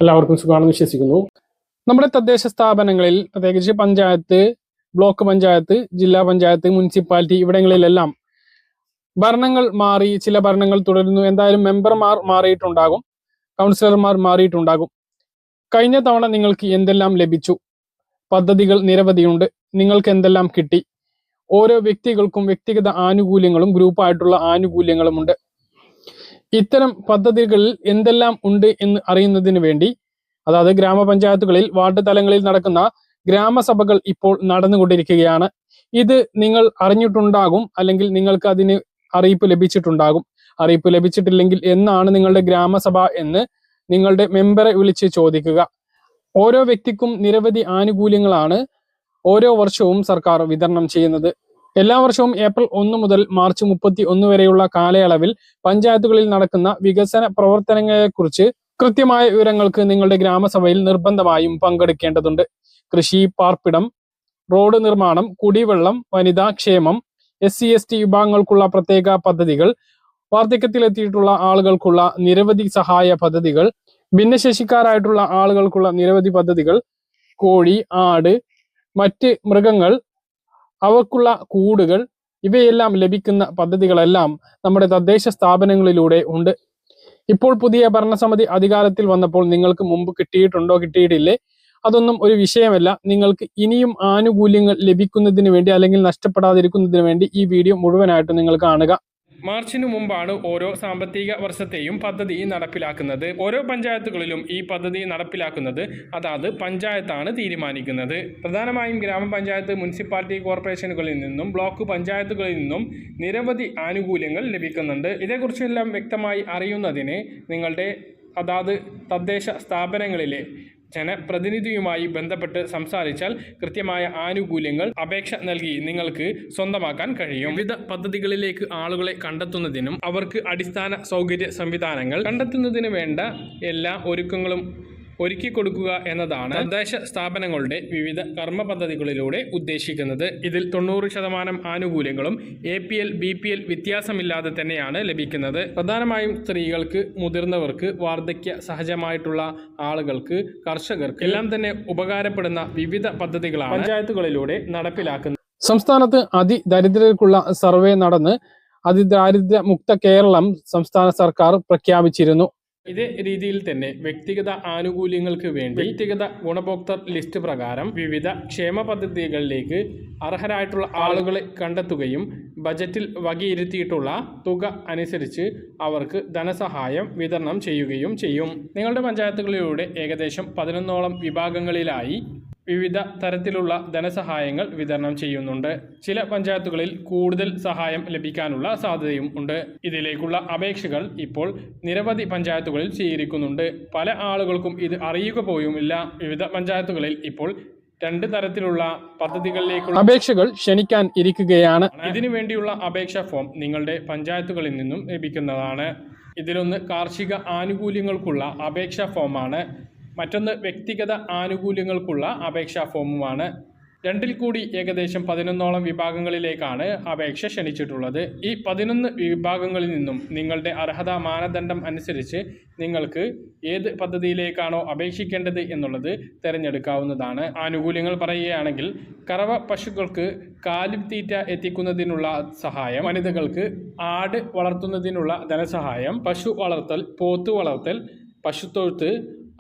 എല്ലാവർക്കും സുഖമാണെന്ന് വിശ്വസിക്കുന്നു. നമ്മുടെ തദ്ദേശ സ്ഥാപനങ്ങളിൽ പ്രത്യേകിച്ച് പഞ്ചായത്ത്, ബ്ലോക്ക് പഞ്ചായത്ത്, ജില്ലാ പഞ്ചായത്ത്, മുനിസിപ്പാലിറ്റി ഇവിടങ്ങളിലെല്ലാം ഭരണങ്ങൾ മാറി, ചില ഭരണങ്ങൾ തുടരുന്നു. എന്തായാലും മെമ്പർമാർ മാറിയിട്ടുണ്ടാകും, കൗൺസിലർമാർ മാറിയിട്ടുണ്ടാകും. കഴിഞ്ഞ തവണ നിങ്ങൾക്ക് എന്തെല്ലാം ലഭിച്ചു? പദ്ധതികൾ നിരവധിയുണ്ട്. നിങ്ങൾക്ക് എന്തെല്ലാം കിട്ടി? ഓരോ വ്യക്തികൾക്കും വ്യക്തിഗത ആനുകൂല്യങ്ങളും ഗ്രൂപ്പായിട്ടുള്ള ആനുകൂല്യങ്ങളുമുണ്ട്. ഇത്തരം പദ്ധതികളിൽ എന്തെല്ലാം ഉണ്ട് എന്ന് അറിയുന്നതിന് വേണ്ടി, അതായത് ഗ്രാമപഞ്ചായത്തുകളിൽ വാർഡ് തലങ്ങളിൽ നടക്കുന്ന ഗ്രാമസഭകൾ ഇപ്പോൾ നടന്നുകൊണ്ടിരിക്കുകയാണ്. ഇത് നിങ്ങൾ അറിഞ്ഞിട്ടുണ്ടാകും, അല്ലെങ്കിൽ നിങ്ങൾക്ക് അതിന് അറിയിപ്പ് ലഭിച്ചിട്ടുണ്ടാകും. അറിയിപ്പ് ലഭിച്ചിട്ടില്ലെങ്കിൽ എന്നാണ് നിങ്ങളുടെ ഗ്രാമസഭ എന്ന് നിങ്ങളുടെ മെമ്പറെ വിളിച്ച് ചോദിക്കുക. ഓരോ വ്യക്തിക്കും നിരവധി ആനുകൂല്യങ്ങളാണ് ഓരോ വർഷവും സർക്കാർ വിതരണം ചെയ്യുന്നത്. എല്ലാ വർഷവും ഏപ്രിൽ 1 മുതൽ മാർച്ച് 31 വരെയുള്ള കാലയളവിൽ പഞ്ചായത്തുകളിൽ നടക്കുന്ന വികസന പ്രവർത്തനങ്ങളെക്കുറിച്ച് കൃത്യമായ വിവരങ്ങൾക്ക് നിങ്ങളുടെ ഗ്രാമസഭയിൽ നിർബന്ധമായും പങ്കെടുക്കേണ്ടതുണ്ട്. കൃഷി, പാർപ്പിടം, റോഡ് നിർമ്മാണം, കുടിവെള്ളം, വനിതാ ക്ഷേമം, SC/ST വിഭാഗങ്ങൾക്കുള്ള പ്രത്യേക പദ്ധതികൾ, വാർദ്ധക്യത്തിലെത്തിയിട്ടുള്ള ആളുകൾക്കുള്ള നിരവധി സഹായ പദ്ധതികൾ, ഭിന്നശേഷിക്കാരായിട്ടുള്ള ആളുകൾക്കുള്ള നിരവധി പദ്ധതികൾ, കോഴി, ആട്, മറ്റ് മൃഗങ്ങൾ, അവക്കുള്ള കൂടുകൾ, ഇവയെല്ലാം ലഭിക്കുന്ന പദ്ധതികളെല്ലാം നമ്മുടെ തദ്ദേശ സ്ഥാപനങ്ങളിലൂടെ ഉണ്ട്. ഇപ്പോൾ പുതിയ ഭരണസമിതി അധികാരത്തിൽ വന്നപ്പോൾ നിങ്ങൾക്ക് മുമ്പ് കിട്ടിയിട്ടുണ്ടോ, കിട്ടിയിട്ടില്ലേ, അതൊന്നും ഒരു വിഷയമല്ല. നിങ്ങൾക്ക് ഇനിയും ആനുകൂല്യങ്ങൾ ലഭിക്കുന്നതിന് വേണ്ടി, അല്ലെങ്കിൽ നഷ്ടപ്പെടാതിരിക്കുന്നതിന് വേണ്ടി ഈ വീഡിയോ മുഴുവനായിട്ട് നിങ്ങൾ കാണുക. മാർച്ചിന് മുമ്പാണ് ഓരോ സാമ്പത്തിക വർഷത്തെയും പദ്ധതി നടപ്പിലാക്കുന്നത്. ഓരോ പഞ്ചായത്തുകളിലും ഈ പദ്ധതി നടപ്പിലാക്കുന്നത് അതാത് പഞ്ചായത്താണ് തീരുമാനിക്കുന്നത്. പ്രധാനമായും ഗ്രാമപഞ്ചായത്ത്, മുനിസിപ്പാലിറ്റി കോർപ്പറേഷനുകളിൽ നിന്നും ബ്ലോക്ക് പഞ്ചായത്തുകളിൽ നിന്നും നിരവധി ആനുകൂല്യങ്ങൾ ലഭിക്കുന്നുണ്ട്. ഇതേക്കുറിച്ചെല്ലാം വ്യക്തമായി അറിയുന്നതിന് നിങ്ങളുടെ അതാത് തദ്ദേശ സ്ഥാപനങ്ങളിലെ ജനപ്രതിനിധിയുമായി ബന്ധപ്പെട്ട് സംസാരിച്ചാൽ കൃത്യമായ ആനുകൂല്യങ്ങൾ അപേക്ഷ നൽകി നിങ്ങൾക്ക് സ്വന്തമാക്കാൻ കഴിയും. വിവിധ പദ്ധതികളിലേക്ക് ആളുകളെ കണ്ടെത്തുന്നതിനും അവർക്ക് അടിസ്ഥാന സൗകര്യ സംവിധാനങ്ങൾ കണ്ടെത്തുന്നതിന് വേണ്ട എല്ലാ ഒരുക്കങ്ങളും ഒരുക്കി കൊടുക്കുക എന്നതാണ് തദ്ദേശ സ്ഥാപനങ്ങളുടെ വിവിധ കർമ്മ പദ്ധതികളിലൂടെ ഉദ്ദേശിക്കുന്നത്. ഇതിൽ 90% ആനുകൂല്യങ്ങളും APL, BPL വ്യത്യാസമില്ലാതെ തന്നെയാണ് ലഭിക്കുന്നത്. പ്രധാനമായും സ്ത്രീകൾക്ക്, മുതിർന്നവർക്ക്, വാർദ്ധക്യ സഹജമായിട്ടുള്ള ആളുകൾക്ക്, കർഷകർക്ക് എല്ലാം തന്നെ ഉപകാരപ്പെടുന്ന വിവിധ പദ്ധതികളാണ് പഞ്ചായത്തുകളിലൂടെ നടപ്പിലാക്കുന്നത്. സംസ്ഥാനത്ത് അതിദരിദ്രർക്കുള്ള സർവേ നടന്ന് അതിദാരിദ്ര്യ മുക്ത കേരളം സംസ്ഥാന സർക്കാർ പ്രഖ്യാപിച്ചിരുന്നു. ഇതേ രീതിയിൽ തന്നെ വ്യക്തിഗത ആനുകൂല്യങ്ങൾക്ക് വേണ്ടി വ്യക്തിഗത ഗുണഭോക്തൃ ലിസ്റ്റ് പ്രകാരം വിവിധ ക്ഷേമ പദ്ധതികളിലേക്ക് അർഹരായിട്ടുള്ള ആളുകളെ കണ്ടെത്തുകയും ബജറ്റിൽ വകയിരുത്തിയിട്ടുള്ള തുക അനുസരിച്ച് അവർക്ക് ധനസഹായം വിതരണം ചെയ്യുകയും ചെയ്യും. നിങ്ങളുടെ പഞ്ചായത്തുകളിലൂടെ ഏകദേശം 11ഓളം വിഭാഗങ്ങളിലായി വിവിധ തരത്തിലുള്ള ധനസഹായങ്ങൾ വിതരണം ചെയ്യുന്നുണ്ട്. ചില പഞ്ചായത്തുകളിൽ കൂടുതൽ സഹായം ലഭിക്കാനുള്ള സാധ്യതയും ഉണ്ട്. ഇതിലേക്കുള്ള അപേക്ഷകൾ ഇപ്പോൾ നിരവധി പഞ്ചായത്തുകളിൽ സ്വീകരിക്കുന്നുണ്ട്. പല ആളുകൾക്കും ഇത് അറിയുക പോലുമില്ല. വിവിധ പഞ്ചായത്തുകളിൽ ഇപ്പോൾ 2 തരത്തിലുള്ള പദ്ധതികളിലേക്കുള്ള അപേക്ഷകൾ ക്ഷണിക്കാൻ ഇരിക്കുകയാണ്. ഇതിനു വേണ്ടിയുള്ള അപേക്ഷാ ഫോം നിങ്ങളുടെ പഞ്ചായത്തുകളിൽ നിന്നും ലഭിക്കുന്നതാണ്. ഇതിലൊന്ന് കാർഷിക ആനുകൂല്യങ്ങൾക്കുള്ള അപേക്ഷാ ഫോമാണ്. മറ്റൊന്ന് വ്യക്തിഗത ആനുകൂല്യങ്ങൾക്കുള്ള അപേക്ഷാ ഫോമുമാണ്. 2ൽ കൂടി ഏകദേശം 11ഓളം വിഭാഗങ്ങളിലേക്കാണ് അപേക്ഷ ക്ഷണിച്ചിട്ടുള്ളത്. ഈ 11 വിഭാഗങ്ങളിൽ നിന്നും നിങ്ങളുടെ അർഹതാ മാനദണ്ഡം അനുസരിച്ച് നിങ്ങൾക്ക് ഏത് പദ്ധതിയിലേക്കാണോ അപേക്ഷിക്കേണ്ടത് എന്നുള്ളത് തിരഞ്ഞെടുക്കാവുന്നതാണ്. ആനുകൂല്യങ്ങൾ പറയുകയാണെങ്കിൽ കറവ പശുക്കൾക്ക് കാലിത്തീറ്റ എത്തിക്കുന്നതിനുള്ള സഹായം, വനിതകൾക്ക് ആട് വളർത്തുന്നതിനുള്ള ധനസഹായം, പശു വളർത്തൽ, പോത്ത് വളർത്തൽ, പശുത്തൊഴുത്ത്,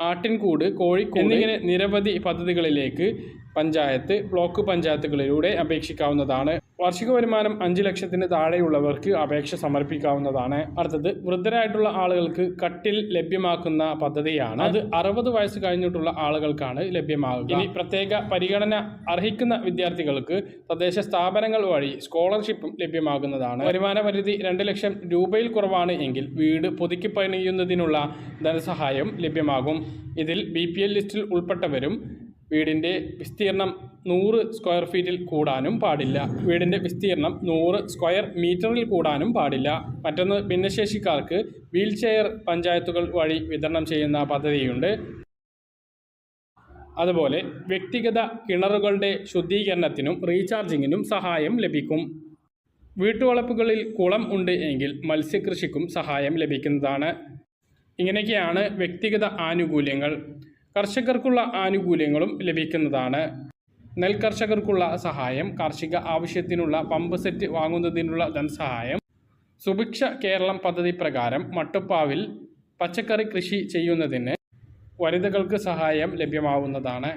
ആട്ടിൻകൂട്, കോഴിക്കൂട് എന്നിങ്ങനെ നിരവധി പദ്ധതികളിലേക്ക് പഞ്ചായത്ത്, ബ്ലോക്ക് പഞ്ചായത്തുകളിലൂടെ അപേക്ഷിക്കാവുന്നതാണ്. വാർഷിക വരുമാനം 5 ലക്ഷത്തിന് താഴെയുള്ളവർക്ക് അപേക്ഷ സമർപ്പിക്കാവുന്നതാണ്. അടുത്തത് വൃദ്ധരായിട്ടുള്ള ആളുകൾക്ക് കട്ടിൽ ലഭ്യമാക്കുന്ന പദ്ധതിയാണ്. അത് 60 വയസ്സ് കഴിഞ്ഞിട്ടുള്ള ആളുകൾക്കാണ് ലഭ്യമാകുക. ഇനി പ്രത്യേക പരിഗണന അർഹിക്കുന്ന വിദ്യാർത്ഥികൾക്ക് തദ്ദേശ സ്ഥാപനങ്ങൾ വഴി സ്കോളർഷിപ്പും ലഭ്യമാകുന്നതാണ്. വരുമാന പരിധി 2 ലക്ഷം രൂപയിൽ കുറവാണ് എങ്കിൽ വീട് പുതുക്കി പണിയുന്നതിനുള്ള ധനസഹായം ലഭ്യമാകും. ഇതിൽ BPL ലിസ്റ്റിൽ ഉൾപ്പെട്ടവരും വീടിൻ്റെ വിസ്തീർണം 100 സ്ക്വയർ ഫീറ്റിൽ കൂടാനും പാടില്ല. വീടിൻ്റെ വിസ്തീർണം 100 സ്ക്വയർ മീറ്ററിൽ കൂടാനും പാടില്ല. മറ്റൊന്ന് ഭിന്നശേഷിക്കാർക്ക് വീൽ ചെയർ പഞ്ചായത്തുകൾ വഴി വിതരണം ചെയ്യുന്ന പദ്ധതിയുണ്ട്. അതുപോലെ വ്യക്തിഗത കിണറുകളുടെ ശുദ്ധീകരണത്തിനും റീചാർജിങ്ങിനും സഹായം ലഭിക്കും. വീട്ടുവളപ്പുകളിൽ കുളം ഉണ്ട് എങ്കിൽ മത്സ്യകൃഷിക്കും സഹായം ലഭിക്കുന്നതാണ്. ഇങ്ങനെയൊക്കെയാണ് വ്യക്തിഗത ആനുകൂല്യങ്ങൾ. കർഷകർക്കുള്ള ആനുകൂല്യങ്ങളും ലഭിക്കുന്നതാണ്. നെൽകർഷകർക്കുള്ള സഹായം, കാർഷിക ആവശ്യത്തിനുള്ള പമ്പ് സെറ്റ് വാങ്ങുന്നതിനുള്ള ധനസഹായം, സുഭിക്ഷ കേരളം പദ്ധതി പ്രകാരം മട്ടുപ്പാവിൽ പച്ചക്കറി കൃഷി ചെയ്യുന്നതിന് വനിതകൾക്ക് സഹായം ലഭ്യമാവുന്നതാണ്.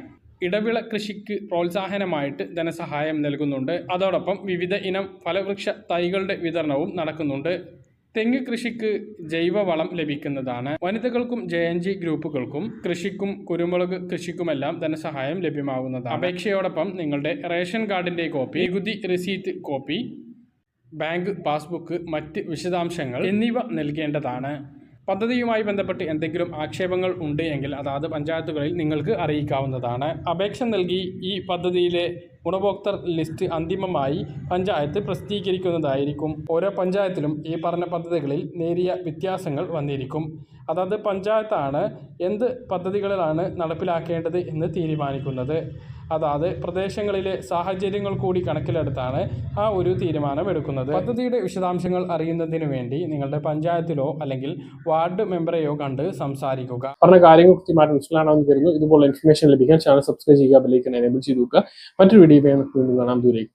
ഇടവിള കൃഷിക്ക് പ്രോത്സാഹനമായിട്ട് ധനസഹായം നൽകുന്നുണ്ട്. അതോടൊപ്പം വിവിധ ഇനം ഫലവൃക്ഷ തൈകളുടെ വിതരണവും നടക്കുന്നുണ്ട്. തെങ്ങ് കൃഷിക്ക് ജൈവവളം ലഭിക്കുന്നതാണ്. വനിതകൾക്കും JNG ഗ്രൂപ്പുകൾക്കും കൃഷിക്കും കുരുമുളക് കൃഷിക്കുമെല്ലാം ധനസഹായം ലഭ്യമാവുന്നതാണ്. അപേക്ഷയോടൊപ്പം നിങ്ങളുടെ റേഷൻ കാർഡിൻ്റെ കോപ്പി, നികുതി രസീറ്റ് കോപ്പി, ബാങ്ക് പാസ്ബുക്ക്, മറ്റ് വിശദാംശങ്ങൾ എന്നിവ നൽകേണ്ടതാണ്. പദ്ധതിയുമായി ബന്ധപ്പെട്ട് എന്തെങ്കിലും ആക്ഷേപങ്ങൾ ഉണ്ട് എങ്കിൽ അതാത് പഞ്ചായത്തുകളിൽ നിങ്ങൾക്ക് അറിയിക്കാവുന്നതാണ്. അപേക്ഷ നൽകി ഈ പദ്ധതിയിലെ ഗുണഭോക്തൃ ലിസ്റ്റ് അന്തിമമായി പഞ്ചായത്ത് പ്രസിദ്ധീകരിക്കുന്നതായിരിക്കും. ഓരോ പഞ്ചായത്തിലും ഈ പറഞ്ഞ പദ്ധതികളിൽ നേരിയ വ്യത്യാസങ്ങൾ വന്നിരിക്കും. അതായത് പഞ്ചായത്താണ് എന്ത് പദ്ധതികളിലാണ് നടപ്പിലാക്കേണ്ടത് എന്ന് തീരുമാനിക്കുന്നത്. അതാത് പ്രദേശങ്ങളിലെ സാഹചര്യങ്ങൾ കൂടി കണക്കിലെടുത്താണ് ആ ഒരു തീരുമാനം എടുക്കുന്നത്. പദ്ധതിയുടെ വിശദാംശങ്ങൾ അറിയുന്നതിന് വേണ്ടി നിങ്ങളുടെ പഞ്ചായത്തിലോ അല്ലെങ്കിൽ വാർഡ് മെമ്പറെയോ കണ്ട് സംസാരിക്കുക. പറഞ്ഞ കാര്യങ്ങൾ കൃത്യമായിട്ട് മനസ്സിലാണെന്ന് കരുതുന്നു. ഇതുപോലെ ഇൻഫർമേഷൻ ലഭിക്കാൻ ചാനൽ സബ്സ്ക്രൈബ് ചെയ്യുക, ബെൽ ഐക്കൺ എനേബിൾ ചെയ്ത് വെക്കുക. മറ്റൊരു വീഡിയോ കാണാം. ദൂരേക്ക്.